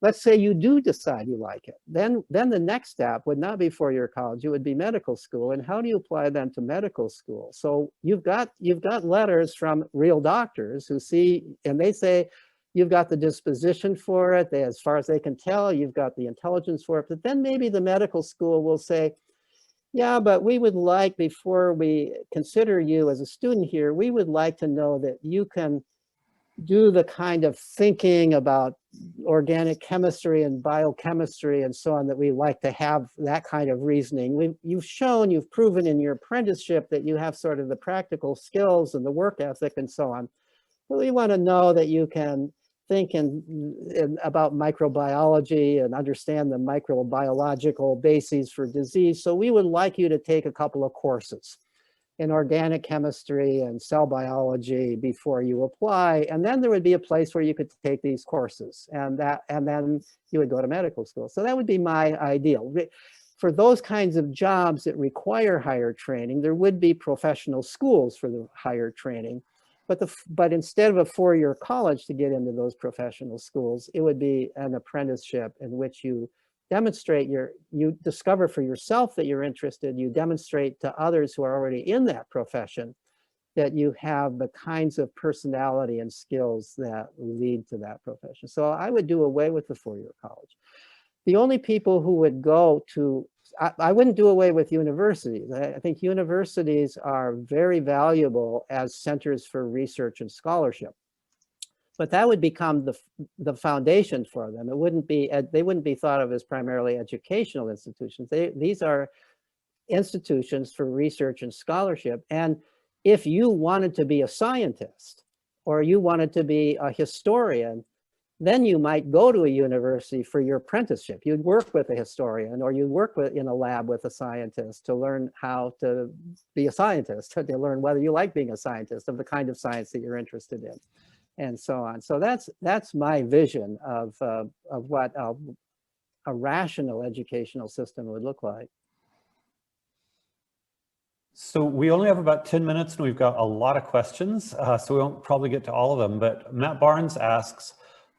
Let's say you do decide you like it. Then the next step would not be 4-year college, it would be medical school. And how do you apply them to medical school? So you've got letters from real doctors who see, and they say, you've got the disposition for it. As far as they can tell, you've got the intelligence for it. But then maybe the medical school will say, yeah, but we would like, before we consider you as a student here, we would like to know that you can do the kind of thinking about organic chemistry and biochemistry and so on that we like to have, that kind of reasoning. You've proven in your apprenticeship that you have sort of the practical skills and the work ethic and so on. But we want to know that you can think about microbiology and understand the microbiological bases for disease. So we would like you to take a couple of courses in organic chemistry and cell biology before you apply. And then there would be a place where you could take these courses, and then you would go to medical school. So that would be my ideal. For those kinds of jobs that require higher training, there would be professional schools for the higher training. But instead of a 4-year college to get into those professional schools, it would be an apprenticeship in which you demonstrate you discover for yourself that you're interested, you demonstrate to others who are already in that profession that you have the kinds of personality and skills that lead to that profession. So I would do away with the 4-year college. The only people who would go to, I wouldn't do away with universities. I think universities are very valuable as centers for research and scholarship. But that would become the foundation for them. It wouldn't be, they wouldn't be thought of as primarily educational institutions. These are institutions for research and scholarship. And if you wanted to be a scientist or you wanted to be a historian, then you might go to a university for your apprenticeship. You'd work with a historian, or you'd work in a lab with a scientist to learn how to be a scientist, to learn whether you like being a scientist, of the kind of science that you're interested in, and so on. So that's my vision of what a rational educational system would look like. So we only have about 10 minutes and we've got a lot of questions, so we won't probably get to all of them, but Matt Barnes asks,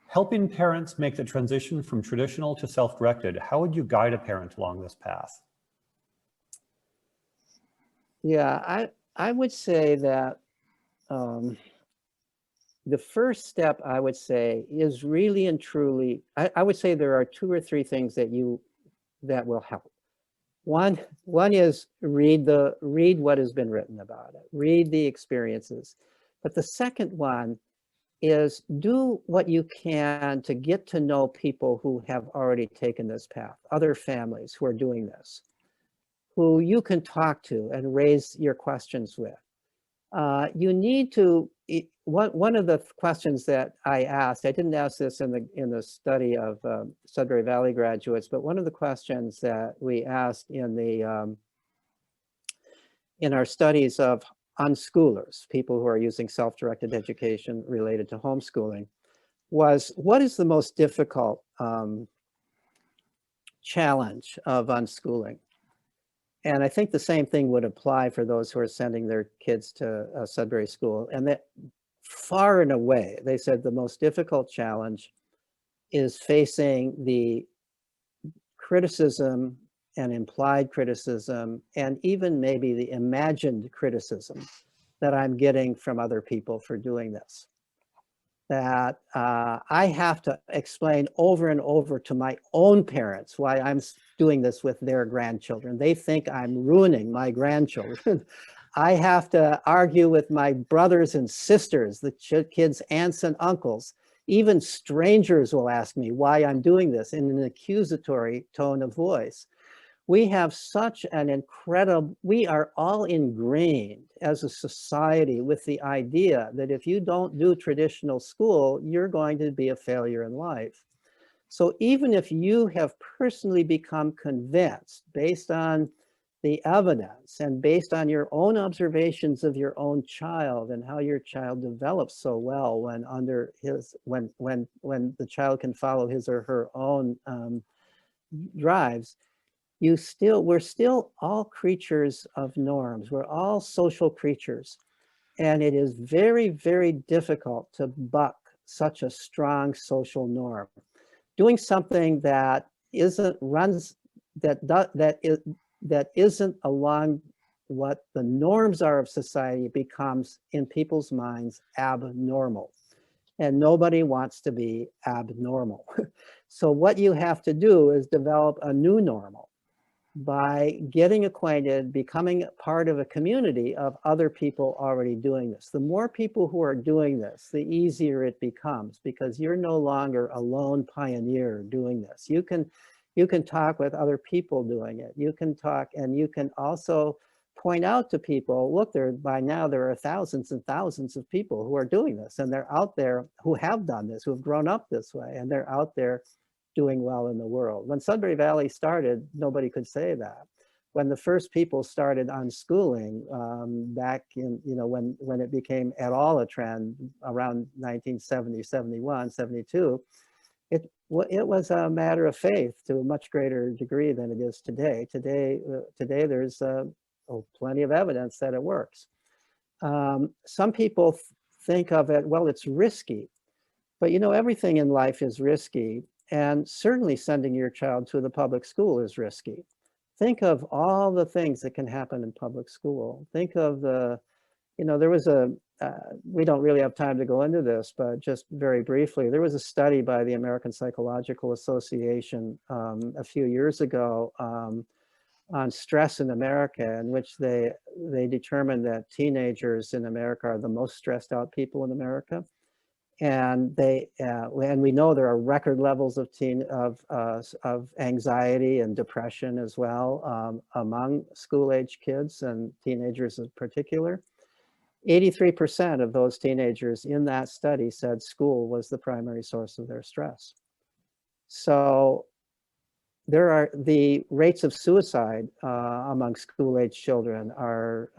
helping parents make the transition from traditional to self-directed, how would you guide a parent along this path? Yeah, I would say that the first step, I would say, is really and truly, I would say there are 2 or 3 things that will help. One is read what has been written about it, read the experiences. But the second one is do what you can to get to know people who have already taken this path, other families who are doing this, who you can talk to and raise your questions with. You need to, one of the questions that I asked, I didn't ask this in the study of Sudbury Valley graduates, but one of the questions that we asked in our studies of unschoolers, people who are using self-directed education related to homeschooling, was what is the most difficult challenge of unschooling? And I think the same thing would apply for those who are sending their kids to Sudbury School. And that far and away, they said the most difficult challenge is facing the criticism and implied criticism, and even maybe the imagined criticism that I'm getting from other people for doing this. That I have to explain over and over to my own parents why I'm doing this with their grandchildren. They think I'm ruining my grandchildren. I have to argue with my brothers and sisters, the kids' aunts and uncles. Even strangers will ask me why I'm doing this in an accusatory tone of voice. We have such an incredible, we are all ingrained as a society with the idea that if you don't do traditional school, you're going to be a failure in life. So even if you have personally become convinced based on the evidence and based on your own observations of your own child and how your child develops so well when under his, when the child can follow his or her own drives, we're still all creatures of norms. We're all social creatures. And it is very, very difficult to buck such a strong social norm. Doing something that isn't along what the norms are of society becomes, in people's minds, abnormal. And nobody wants to be abnormal. So what you have to do is develop a new normal by getting acquainted, becoming part of a community of other people already doing this. The more people who are doing this, the easier it becomes, because you're no longer a lone pioneer doing this. You can talk with other people doing it. You can talk, and you can also point out to people, look, by now there are thousands and thousands of people who are doing this, and they're out there who have done this, who have grown up this way, and they're out there doing well in the world. When Sudbury Valley started, nobody could say that. When the first people started unschooling back in, when it became at all a trend around 1970, 71, 72, it was a matter of faith to a much greater degree than it is today. Today there's plenty of evidence that it works. Some people think of it, well, it's risky, but everything in life is risky. And certainly sending your child to the public school is risky. Think of all the things that can happen in public school. Think of there was we don't really have time to go into this, but just very briefly, there was a study by the American Psychological Association a few years ago on stress in America, in which they determined that teenagers in America are the most stressed out people in America. And we know there are record levels of anxiety and depression as well among school-age kids and teenagers in particular. 83% of those teenagers in that study said school was the primary source of their stress. So the rates of suicide among school-age children are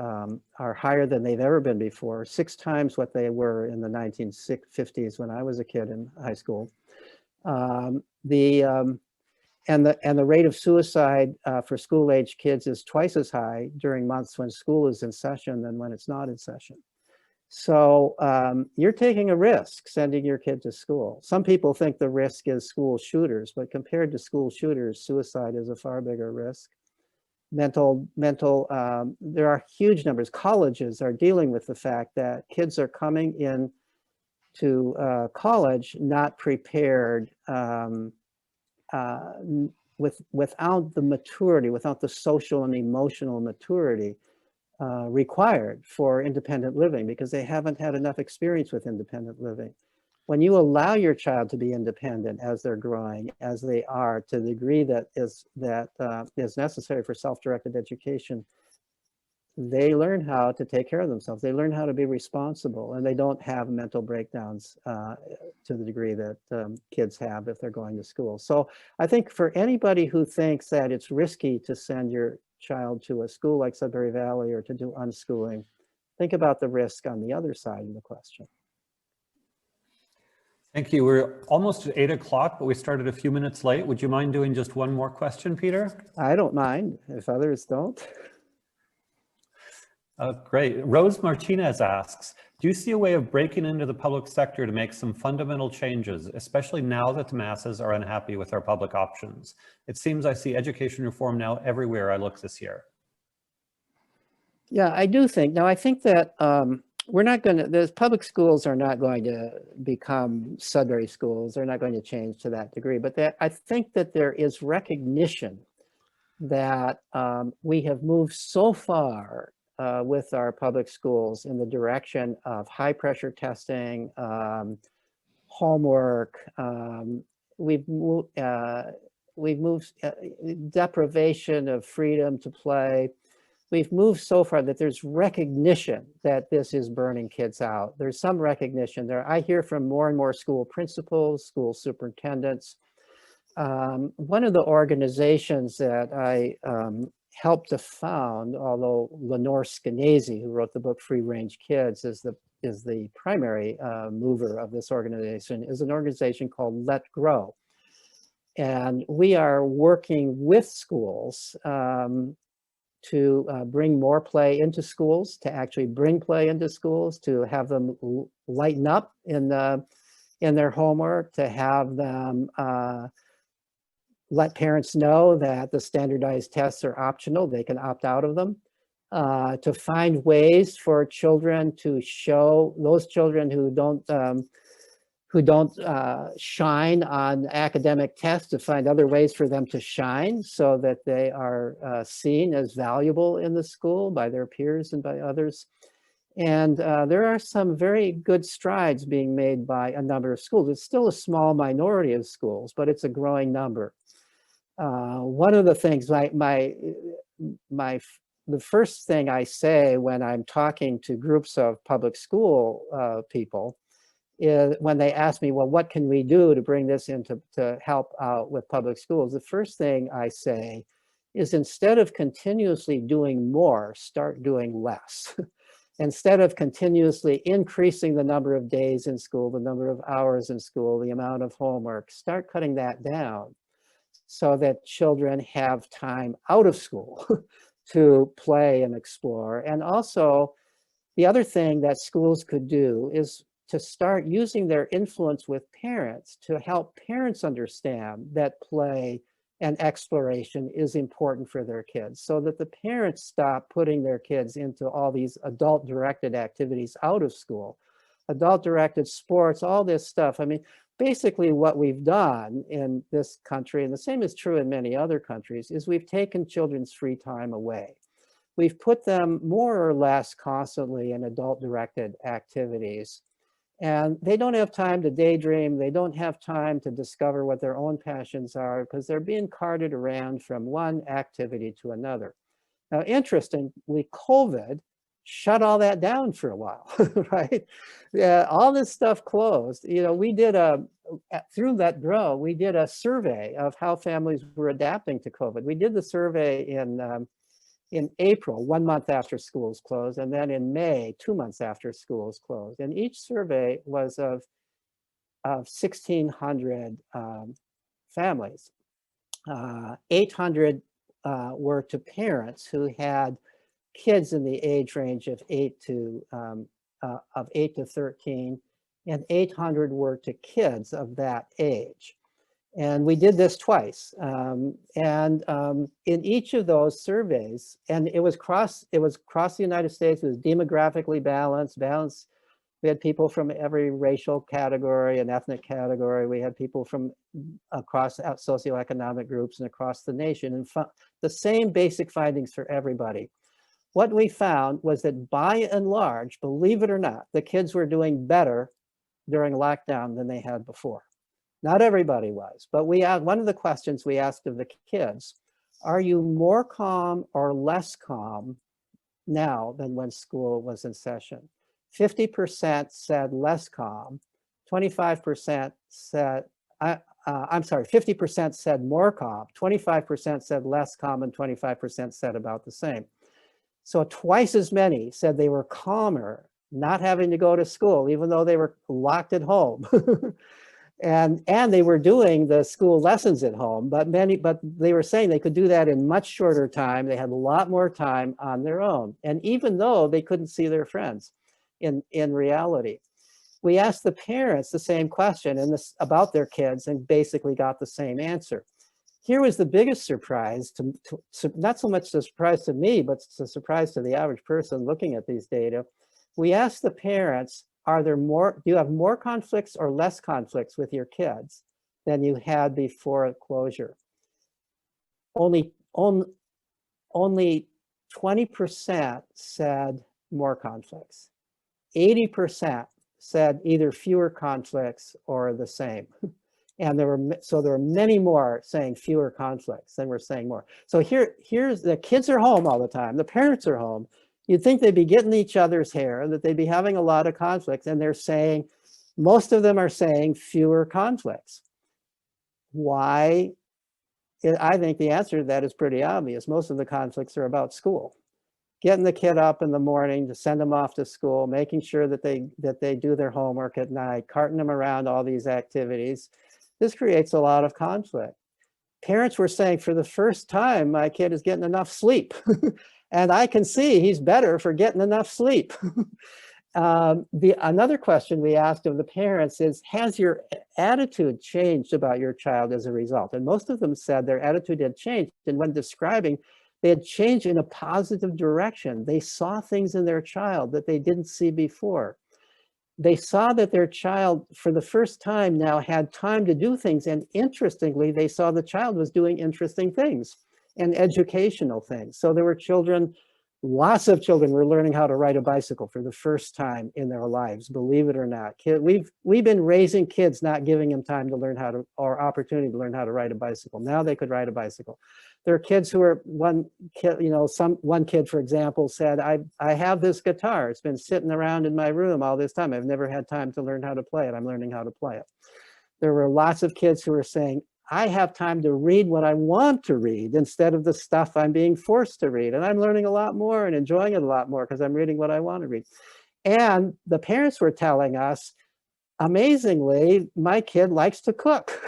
higher than they've ever been before, 6 times what they were in the 1950s when I was a kid in high school. And the rate of suicide for school-age kids is twice as high during months when school is in session than when it's not in session. So you're taking a risk sending your kid to school. Some people think the risk is school shooters, but compared to school shooters, suicide is a far bigger risk. There are huge numbers. Colleges are dealing with the fact that kids are coming in to college not prepared without the maturity, without the social and emotional maturity required for independent living, because they haven't had enough experience with independent living. When you allow your child to be independent as they're growing, as they are, to the degree that is necessary for self-directed education, they learn how to take care of themselves. They learn how to be responsible, and they don't have mental breakdowns to the degree that kids have if they're going to school. So I think for anybody who thinks that it's risky to send your child to a school like Sudbury Valley or to do unschooling, think about the risk on the other side of the question. Thank you. We're almost at 8 o'clock, but we started a few minutes late. Would you mind doing just one more question, Peter? I don't mind if others don't. Great. Rose Martinez asks, do you see a way of breaking into the public sector to make some fundamental changes, especially now that the masses are unhappy with our public options? It seems I see education reform now everywhere I look this year. Yeah, I do think. Now, I think that we're not going to, the public schools are not going to become Sudbury schools. They're not going to change to that degree. But I think that there is recognition that we have moved so far with our public schools in the direction of high pressure testing, homework. We've moved deprivation of freedom to play. We've moved so far that there's recognition that this is burning kids out. There's some recognition there. I hear from more and more school principals, school superintendents. One of the organizations that I helped to found, although Lenore Skenazy, who wrote the book Free Range Kids, is the primary mover of this organization, is an organization called Let Grow. And we are working with schools to bring more play into schools, to actually bring play into schools, to have them lighten up in their homework, to have them let parents know that the standardized tests are optional, they can opt out of them, to find ways for children to show, those children who don't shine on academic tests, to find other ways for them to shine so that they are seen as valuable in the school by their peers and by others. And there are some very good strides being made by a number of schools. It's still a small minority of schools, but it's a growing number. One of the things, the first thing I say when I'm talking to groups of public school people is when they ask me, well, what can we do to bring this into to help out with public schools? The first thing I say is, instead of continuously doing more, start doing less. Instead of continuously increasing the number of days in school, the number of hours in school, the amount of homework, start cutting that down so that children have time out of school to play and explore. And also, the other thing that schools could do is to start using their influence with parents to help parents understand that play and exploration is important for their kids, so that the parents stop putting their kids into all these adult-directed activities out of school, adult-directed sports, all this stuff. I mean, basically what we've done in this country, and the same is true in many other countries, is we've taken children's free time away. We've put them more or less constantly in adult-directed activities. And they don't have time to daydream. They don't have time to discover what their own passions are, because they're being carted around from one activity to another. Now, interestingly, COVID shut all that down for a while, right? Yeah, all this stuff closed. You know, we did through Let Grow, we did a survey of how families were adapting to COVID. We did the survey in April, 1 month after schools closed, and then in May, 2 months after schools closed. And each survey was of 1,600 families. 800 were to parents who had kids in the age range of 8 to 13, and 800 were to kids of that age. And we did this twice. In each of those surveys, and it was across the United States, it was demographically balanced. We had people from every racial category and ethnic category. We had people from across socioeconomic groups and across the nation, and the same basic findings for everybody. What we found was that by and large, believe it or not, the kids were doing better during lockdown than they had before. Not everybody was, but one of the questions we asked of the kids, are you more calm or less calm now than when school was in session? 50% said less calm, 25% said, 50% said more calm, 25% said less calm, and 25% said about the same. So twice as many said they were calmer, not having to go to school, even though they were locked at home. And they were doing the school lessons at home, but they were saying they could do that in much shorter time. They had a lot more time on their own. And even though they couldn't see their friends in reality. We asked the parents the same question about their kids and basically got the same answer. Here was the biggest surprise, not so much a surprise to me, but it's a surprise to the average person looking at these data. We asked the parents, do you have more conflicts or less conflicts with your kids than you had before closure? Only 20% said more conflicts. 80% said either fewer conflicts or the same. And there were many more saying fewer conflicts than were saying more. So here's the kids are home all the time. The parents are home. You'd think they'd be getting each other's hair, that they'd be having a lot of conflicts, and they're saying, most of them are saying fewer conflicts. Why? I think the answer to that is pretty obvious. Most of the conflicts are about school. Getting the kid up in the morning to send them off to school, making sure that they do their homework at night, carting them around all these activities. This creates a lot of conflict. Parents were saying, for the first time, my kid is getting enough sleep. And I can see he's better for getting enough sleep. Another question we asked of the parents is, has your attitude changed about your child as a result? And most of them said their attitude had changed. And when describing, they had changed in a positive direction. They saw things in their child that they didn't see before. They saw that their child, for the first time now, had time to do things. And interestingly, they saw the child was doing interesting things and educational things. So there were children, lots of children were learning how to ride a bicycle for the first time in their lives, believe it or not. We've been raising kids, not giving them time to learn how to, or opportunity to learn how to ride a bicycle. Now they could ride a bicycle. There are kids who are, one kid, for example, said, I have this guitar. It's been sitting around in my room all this time. I've never had time to learn how to play it. I'm learning how to play it. There were lots of kids who were saying, I have time to read what I want to read instead of the stuff I'm being forced to read. And I'm learning a lot more and enjoying it a lot more because I'm reading what I want to read. And the parents were telling us, amazingly, my kid likes to cook.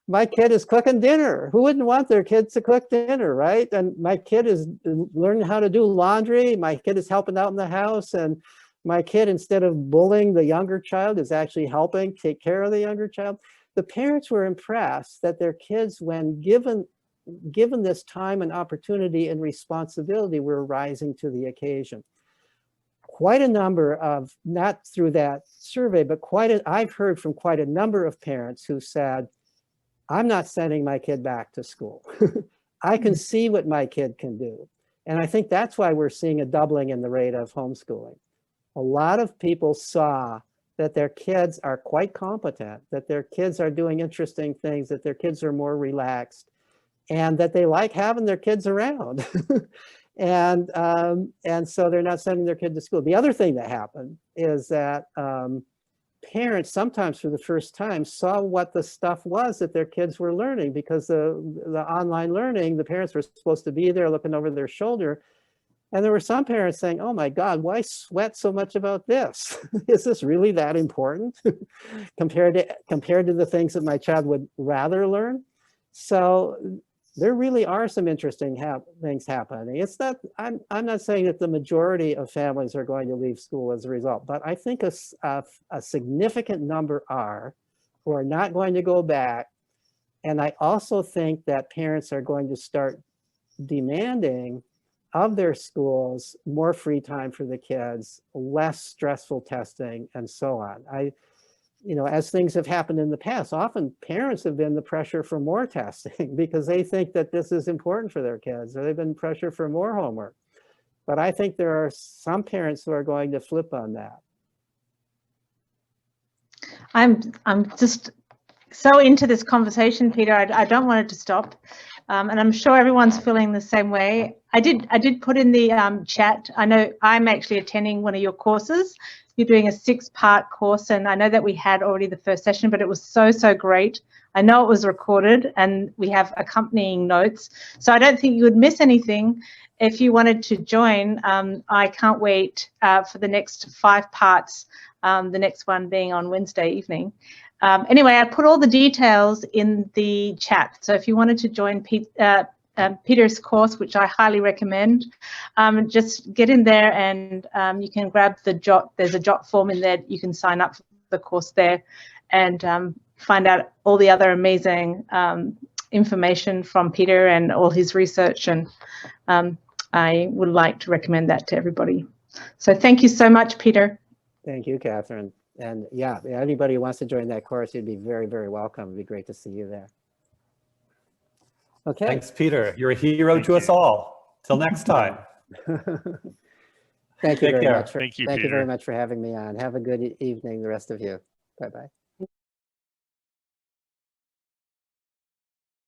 My kid is cooking dinner. Who wouldn't want their kids to cook dinner, right? And my kid is learning how to do laundry. My kid is helping out in the house. And my kid, instead of bullying the younger child, is actually helping take care of the younger child. The parents were impressed that their kids, when given this time and opportunity and responsibility, were rising to the occasion. Quite a number of, not through that survey, but I've heard from quite a number of parents who said, I'm not sending my kid back to school. I can see what my kid can do. And I think that's why we're seeing a doubling in the rate of homeschooling. A lot of people saw that their kids are quite competent, that their kids are doing interesting things, that their kids are more relaxed, and that they like having their kids around. And so they're not sending their kid to school. The other thing that happened is that parents sometimes for the first time saw what the stuff was that their kids were learning, because the online learning, the parents were supposed to be there looking over their shoulder. And there were some parents saying, oh my God, why sweat so much about this? Is this really that important compared to the things that my child would rather learn? So there really are some interesting things happening. It's not, I'm not saying that the majority of families are going to leave school as a result, but I think a significant number are who are not going to go back. And I also think that parents are going to start demanding of their schools more free time for the kids, less stressful testing, and so on. As things have happened in the past, often parents have been the pressure for more testing because they think that this is important for their kids, or they've been pressure for more homework. But I think there are some parents who are going to flip on that. I'm just so into this conversation, Peter. I don't want it to stop. And I'm sure everyone's feeling the same way. I did put in the chat. I know I'm actually attending one of your courses. You're doing a 6-part course, and I know that we had already the first session, but it was so great. I know it was recorded, and we have accompanying notes, so I don't think you would miss anything. If you wanted to join, I can't wait for the next 5 parts, the next one being on Wednesday evening. Anyway, I put all the details in the chat, so if you wanted to join Peter's course, which I highly recommend, just get in there and you can grab the JOT. There's a JOT form in there. You can sign up for the course there and find out all the other amazing information from Peter and all his research. And I would like to recommend that to everybody. So thank you so much, Peter. Thank you, Catherine. And yeah, anybody who wants to join that course, you'd be very welcome. It'd be great to see you there. Okay. Thanks, Peter. You're a hero to us all. Till next time. Thank you very much. Thank you very Peter. much for having me on. Have a good evening, the rest of you. Bye-bye.